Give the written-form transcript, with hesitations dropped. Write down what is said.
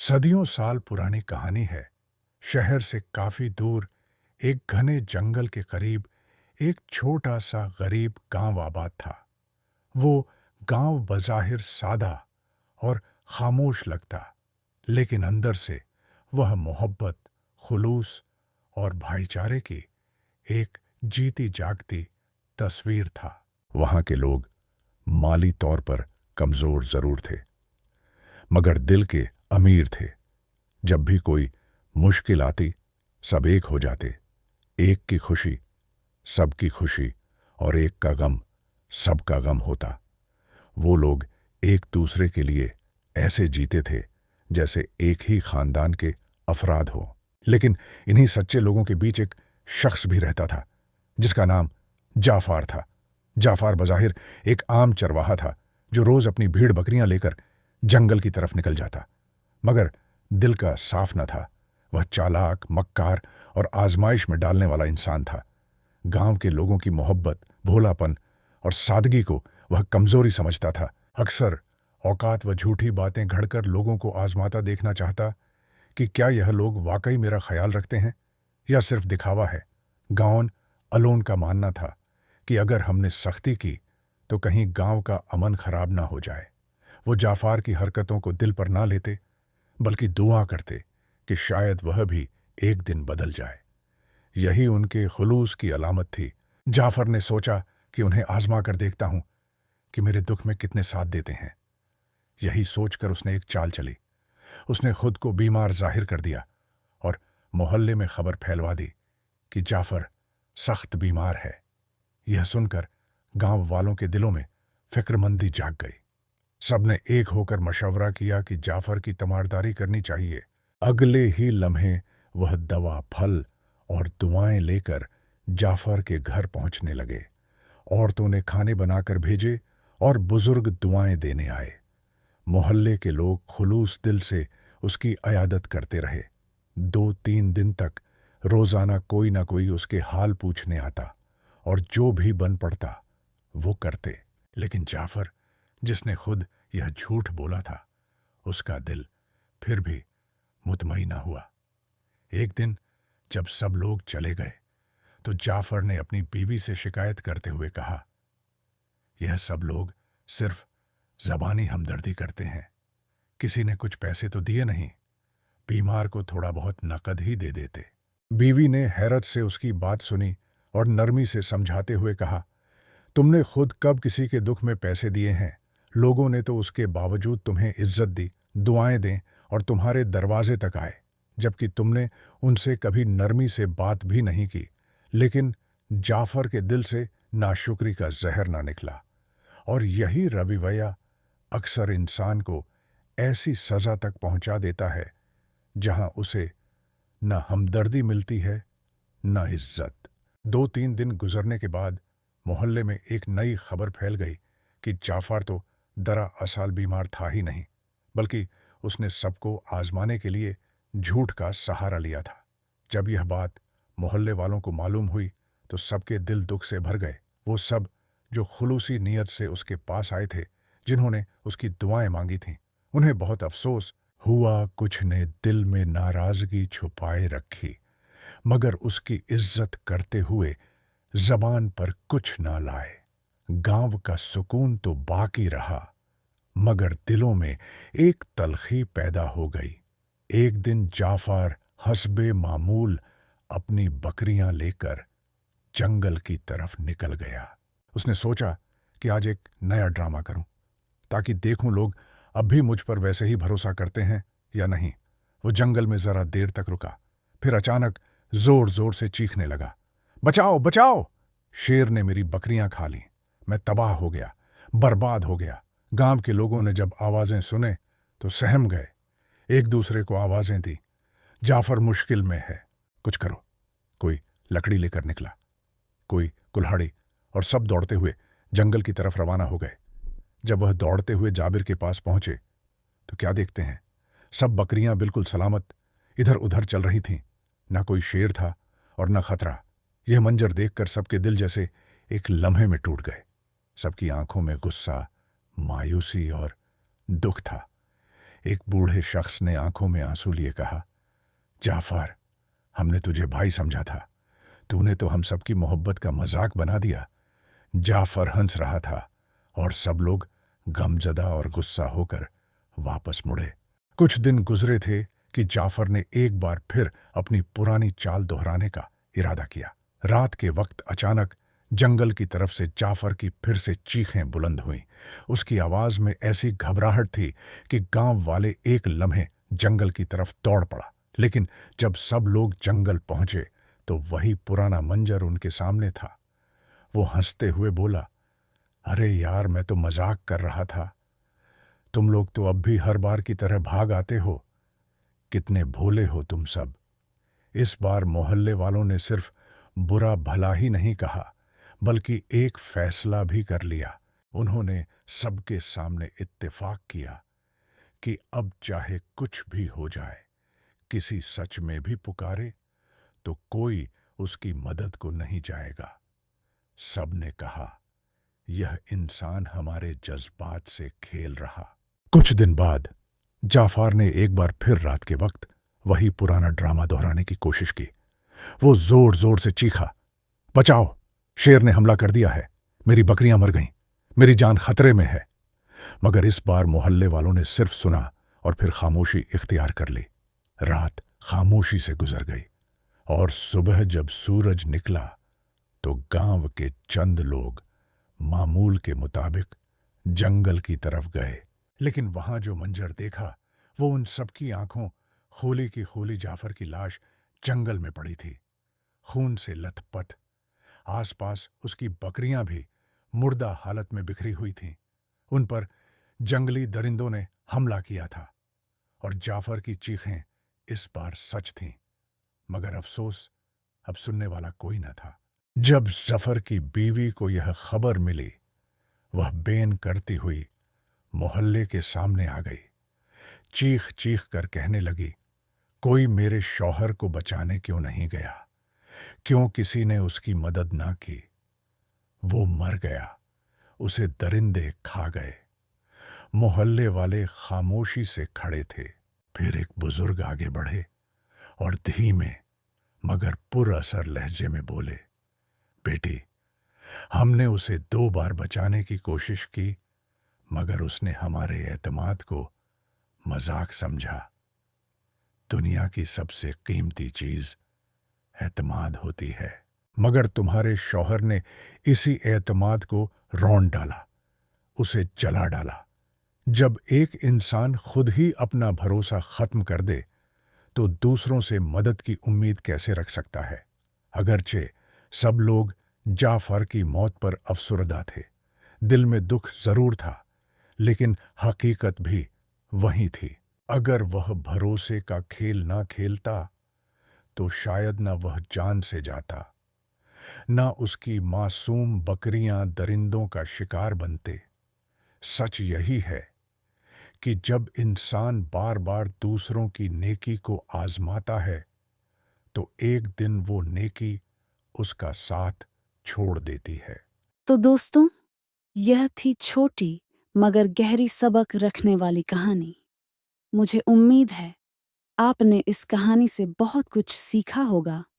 सदियों साल पुरानी कहानी है। शहर से काफी दूर एक घने जंगल के करीब एक छोटा सा गरीब गांव आबाद था। वो गांव बज़ाहिर सादा और खामोश लगता, लेकिन अंदर से वह मोहब्बत, खुलूस और भाईचारे की एक जीती जागती तस्वीर था। वहां के लोग माली तौर पर कमजोर जरूर थे, मगर दिल के अमीर थे। जब भी कोई मुश्किल आती, सब एक हो जाते। एक की खुशी सबकी खुशी और एक का गम सबका गम होता। वो लोग एक दूसरे के लिए ऐसे जीते थे जैसे एक ही खानदान के अफराद हो। लेकिन इन्हीं सच्चे लोगों के बीच एक शख्स भी रहता था, जिसका नाम जाफार था। जाफार बज़ाहिर एक आम चरवाहा था, जो रोज अपनी भीड़ बकरियां लेकर जंगल की तरफ निकल जाता, मगर दिल का साफ न था। वह चालाक, मक्कार और आजमाइश में डालने वाला इंसान था। गांव के लोगों की मोहब्बत, भोलापन और सादगी को वह कमजोरी समझता था। अक्सर औकात व झूठी बातें घड़कर लोगों को आजमाता देखना चाहता कि क्या यह लोग वाकई मेरा ख्याल रखते हैं या सिर्फ दिखावा है। गांवन अलोन का मानना था कि अगर हमने सख्ती की तो कहीं गांव का अमन खराब ना हो जाए। वो जाफार की हरकतों को दिल पर ना लेते, बल्कि दुआ करते कि शायद वह भी एक दिन बदल जाए। यही उनके खुलूस की अलामत थी। जाफर ने सोचा कि उन्हें आजमा कर देखता हूं कि मेरे दुख में कितने साथ देते हैं। यही सोचकर उसने एक चाल चली। उसने खुद को बीमार जाहिर कर दिया और मोहल्ले में खबर फैलवा दी कि जाफर सख्त बीमार है। यह सुनकर गांव वालों के दिलों में फिक्रमंदी जाग गई। सबने एक होकर मशवरा किया कि जाफर की तमारदारी करनी चाहिए। अगले ही लम्हे वह दवा, फल और दुआएं लेकर जाफर के घर पहुंचने लगे। औरतों ने खाने बनाकर भेजे और बुजुर्ग दुआएं देने आए। मोहल्ले के लोग खुलूस दिल से उसकी अयादत करते रहे। 2-3 दिन तक रोजाना कोई ना कोई उसके हाल पूछने आता और जो भी बन पड़ता वो करते। लेकिन जाफर, जिसने खुद यह झूठ बोला था, उसका दिल फिर भी मुतमईन न हुआ। एक दिन जब सब लोग चले गए तो जाफर ने अपनी बीवी से शिकायत करते हुए कहा, यह सब लोग सिर्फ जबानी हमदर्दी करते हैं, किसी ने कुछ पैसे तो दिए नहीं, बीमार को थोड़ा बहुत नकद ही दे देते। बीवी ने हैरत से उसकी बात सुनी और नरमी से समझाते हुए कहा, तुमने खुद कब किसी के दुख में पैसे दिए हैं? लोगों ने तो उसके बावजूद तुम्हें इज्जत दी, दुआएं दें और तुम्हारे दरवाजे तक आए, जबकि तुमने उनसे कभी नरमी से बात भी नहीं की। लेकिन जाफर के दिल से नाशुक्री का जहर ना निकला, और यही रवैया अक्सर इंसान को ऐसी सजा तक पहुंचा देता है जहां उसे न हमदर्दी मिलती है न इज्जत। 2-3 दिन गुजरने के बाद मोहल्ले में एक नई खबर फैल गई कि जाफर तो दरअसल बीमार था ही नहीं, बल्कि उसने सबको आजमाने के लिए झूठ का सहारा लिया था। जब यह बात मोहल्ले वालों को मालूम हुई तो सबके दिल दुख से भर गए। वो सब जो खुलूसी नीयत से उसके पास आए थे, जिन्होंने उसकी दुआएं मांगी थीं, उन्हें बहुत अफसोस हुआ। कुछ ने दिल में नाराजगी छुपाए रखी, मगर उसकी इज्जत करते हुए जबान पर कुछ ना लाए। गांव का सुकून तो बाकी रहा, मगर दिलों में एक तलखी पैदा हो गई। एक दिन जाफर हस्बे मामूल अपनी बकरियां लेकर जंगल की तरफ निकल गया। उसने सोचा कि आज एक नया ड्रामा करूं, ताकि देखूं लोग अब भी मुझ पर वैसे ही भरोसा करते हैं या नहीं। वो जंगल में जरा देर तक रुका, फिर अचानक जोर जोर से चीखने लगा, बचाओ बचाओ! शेर ने मेरी बकरियां खा ली, मैं तबाह हो गया, बर्बाद हो गया। गांव के लोगों ने जब आवाजें सुने तो सहम गए, एक दूसरे को आवाजें दी, जाफर मुश्किल में है, कुछ करो। कोई लकड़ी लेकर निकला, कोई कुल्हाड़ी, और सब दौड़ते हुए जंगल की तरफ रवाना हो गए। जब वह दौड़ते हुए जाबिर के पास पहुंचे तो क्या देखते हैं, सब बकरियां बिल्कुल सलामत इधर उधर चल रही थीं। ना कोई शेर था और न खतरा। यह मंजर देखकर सबके दिल जैसे एक लम्हे में टूट गए। सबकी आंखों में गुस्सा, मायूसी और दुख था। एक बूढ़े शख्स ने आंखों में आंसू लिए कहा, जाफर, हमने तुझे भाई समझा था, तूने तो हम सबकी मोहब्बत का मजाक बना दिया। जाफर हंस रहा था और सब लोग गमजदा और गुस्सा होकर वापस मुड़े। कुछ दिन गुजरे थे कि जाफर ने एक बार फिर अपनी पुरानी चाल दोहराने का इरादा किया। रात के वक्त अचानक जंगल की तरफ से जाफर की फिर से चीखें बुलंद हुईं। उसकी आवाज में ऐसी घबराहट थी कि गांव वाले एक लम्हे जंगल की तरफ दौड़ पड़ा। लेकिन जब सब लोग जंगल पहुंचे तो वही पुराना मंजर उनके सामने था। वो हंसते हुए बोला, अरे यार, मैं तो मजाक कर रहा था। तुम लोग तो अब भी हर बार की तरह भाग आते हो। कितने भोले हो तुम सब। इस बार मोहल्ले वालों ने सिर्फ बुरा भला ही नहीं कहा, बल्कि एक फैसला भी कर लिया। उन्होंने सबके सामने इत्तेफाक किया कि अब चाहे कुछ भी हो जाए, किसी सच में भी पुकारे तो कोई उसकी मदद को नहीं जाएगा। सब ने कहा, यह इंसान हमारे जज्बात से खेल रहा। कुछ दिन बाद जाफर ने एक बार फिर रात के वक्त वही पुराना ड्रामा दोहराने की कोशिश की। वो जोर जोर से चीखा, बचाओ, शेर ने हमला कर दिया है, मेरी बकरियां मर गईं, मेरी जान खतरे में है। मगर इस बार मोहल्ले वालों ने सिर्फ सुना और फिर खामोशी इख्तियार कर ली। रात खामोशी से गुजर गई और सुबह जब सूरज निकला तो गांव के चंद लोग मामूल के मुताबिक जंगल की तरफ गए। लेकिन वहां जो मंजर देखा वो उन सबकी आंखों खोली की खोली जाफर की लाश जंगल में पड़ी थी, खून से लथपथ। आसपास उसकी बकरियां भी मुर्दा हालत में बिखरी हुई थीं। उन पर जंगली दरिंदों ने हमला किया था और जाफर की चीखें इस बार सच थीं। मगर अफसोस, अब सुनने वाला कोई न था। जब जफर की बीवी को यह खबर मिली, वह बेन करती हुई मोहल्ले के सामने आ गई। चीख चीख कर कहने लगी, कोई मेरे शौहर को बचाने क्यों नहीं गया? क्यों किसी ने उसकी मदद ना की? वो मर गया, उसे दरिंदे खा गए। मोहल्ले वाले खामोशी से खड़े थे। फिर एक बुजुर्ग आगे बढ़े और धीमे मगर पुरअसर लहजे में बोले, बेटी, हमने उसे 2 बार बचाने की कोशिश की, मगर उसने हमारे एतमाद को मजाक समझा। दुनिया की सबसे कीमती चीज एतमाद होती है, मगर तुम्हारे शौहर ने इसी एतमाद को रौंद डाला, उसे जला डाला। जब एक इंसान खुद ही अपना भरोसा खत्म कर दे तो दूसरों से मदद की उम्मीद कैसे रख सकता है? अगरचे सब लोग जाफर की मौत पर अफसुरदा थे, दिल में दुख जरूर था, लेकिन हकीकत भी वही थी। अगर वह भरोसे का खेल ना खेलता तो शायद न वह जान से जाता, न उसकी मासूम बकरियां दरिंदों का शिकार बनते। सच यही है कि जब इंसान बार बार दूसरों की नेकी को आजमाता है तो एक दिन वो नेकी उसका साथ छोड़ देती है। तो दोस्तों, यह थी छोटी मगर गहरी सबक रखने वाली कहानी। मुझे उम्मीद है आपने इस कहानी से बहुत कुछ सीखा होगा।